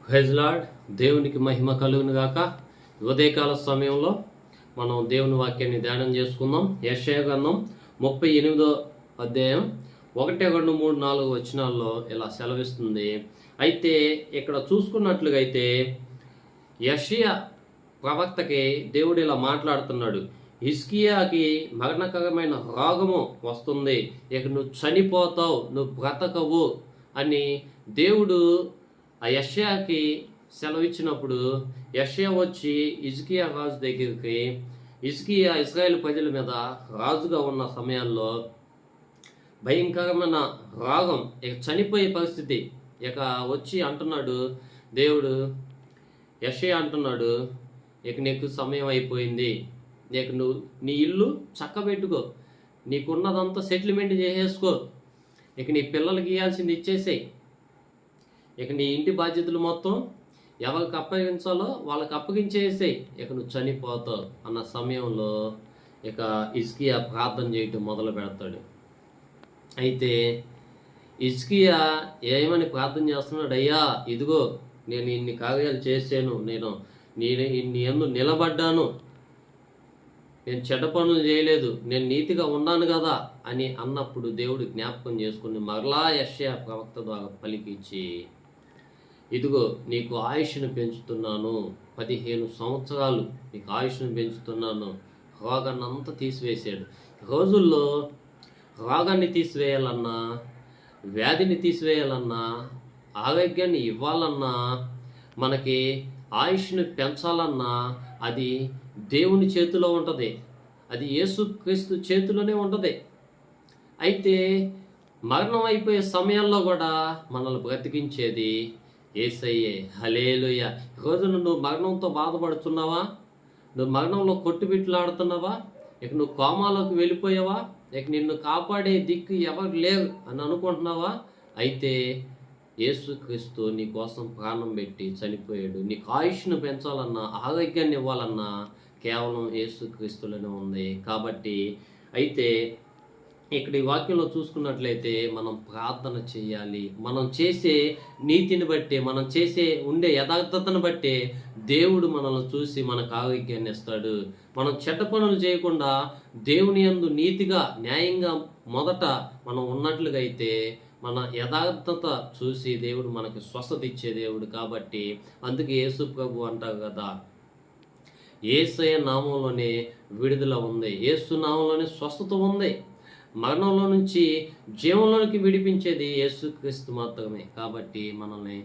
Praise lord. దేవునికి మహిమ కలుగును గాక. ఉదయకాల సమయంలో మనం దేవుని వాక్యాన్ని ధ్యానం చేసుకుందాం. యెషయా గ్రంథం 38వ అధ్యాయం 1, 2, 3, 4 వచనాల్లో ఇలా సెలవిస్తుంది. అయితే ఇక్కడ చూసుకున్నట్లుగా అయితే యెషయా ప్రవక్తకి దేవుడు ఇలా మాట్లాడుతున్నాడు. హిజ్కియాకి మరణకరమైన రోగము వస్తుంది, ఇక నువ్వు చనిపోతావు, నువ్వు బ్రతకవు అని దేవుడు ఆ యెషయాకి సెలవిచ్చినప్పుడు యెషయా వచ్చి హిజ్కియా రాజు దగ్గరికి, హిజ్కియా ఇశ్రాయేలు ప్రజల మీద రాజుగా ఉన్న సమయాల్లో భయంకరమైన రోగం, ఇక చనిపోయే పరిస్థితి, ఇక వచ్చి అంటున్నాడు దేవుడు, యెషయా అంటున్నాడు, ఇక నీకు సమయం అయిపోయింది, ఇక నువ్వు నీ ఇల్లు చక్కబెట్టుకో, నీకున్నదంతా సెటిల్మెంట్ చేసేసుకో, ఇక నీ పిల్లలకి ఇవ్వాల్సింది ఇచ్చేసేయి, ఇక నీ ఇంటి బాధ్యతలు మొత్తం ఎవరికి అప్పగించాలో వాళ్ళకి అప్పగించేసేయి, ఇక నువ్వు చనిపోతావు అన్న సమయంలో ఇక హిజ్కియా ప్రార్థన చేయటం మొదలు పెడతాడు. అయితే హిజ్కియా ఏమని ప్రార్థన చేస్తున్నాడు? అయ్యా, ఇదిగో నేను ఇన్ని కార్యాలు చేశాను, నేను ఇన్ని ఎందు నిలబడ్డాను, నేను చెడ్డ పనులు చేయలేదు, నేను నీతిగా ఉన్నాను కదా అని అన్నప్పుడు దేవుడు జ్ఞాపకం చేసుకుని మరలా యెషయా ప్రవక్త ద్వారా పలికించి, ఇదిగో నీకు ఆయుష్ను పెంచుతున్నాను, 15 సంవత్సరాలు నీకు ఆయుష్ను పెంచుతున్నాను, రోగాన్ని అంతా తీసివేశాడు. రోజుల్లో రోగాన్ని తీసివేయాలన్నా, వ్యాధిని తీసివేయాలన్నా, ఆరోగ్యాన్ని ఇవ్వాలన్నా, మనకి ఆయుష్ను పెంచాలన్నా అది దేవుని చేతిలో ఉంటుంది, అది యేసుక్రీస్తు చేతిలోనే ఉంటుంది. అయితే మరణం అయిపోయే సమయాల్లో కూడా మనల్ని బ్రతికించేది యేసయ్యే. హల్లెలూయా. ఈరోజు నువ్వు మరణంతో బాధపడుతున్నావా? నువ్వు మరణంలో కొట్టుబిట్లాడుతున్నావా? ఇక నువ్వు కోమాలోకి వెళ్ళిపోయావా? ఇక నిన్ను కాపాడే దిక్కు ఎవరు లేరు అని అనుకుంటున్నావా? అయితే యేసుక్రీస్తు నీ కోసం ప్రాణం పెట్టి చనిపోయాడు. నీకు ఆయుష్ను పెంచాలన్నా, ఆరోగ్యాన్ని ఇవ్వాలన్నా కేవలం యేసుక్రీస్తులోనే ఉంది. కాబట్టి అయితే ఇక్కడ ఈ వాక్యంలో చూసుకున్నట్లయితే మనం ప్రార్థన చేయాలి. మనం చేసే నీతిని బట్టి, మనం చేసే ఉండే యథార్థతను బట్టి దేవుడు మనల్ని చూసి మనకు ఆరోగ్యాన్ని ఇస్తాడు. మనం చెడ్డ పనులు చేయకుండా దేవుని యందు నీతిగా, న్యాయంగా మొదట మనం ఉన్నట్లుగా అయితే మన యథార్థత చూసి దేవుడు మనకి స్వస్థత ఇచ్చే దేవుడు. కాబట్టి అందుకే యేసు ప్రభు అంటారు కదా, యేసయ్య నామంలోనే విడుదల ఉంది, యేసు నామంలోనే స్వస్థత ఉంది. మరణంలో నుంచి జీవంలోనికి విడిపించేది యేసుక్రీస్తు మాత్రమే. కాబట్టి మనల్ని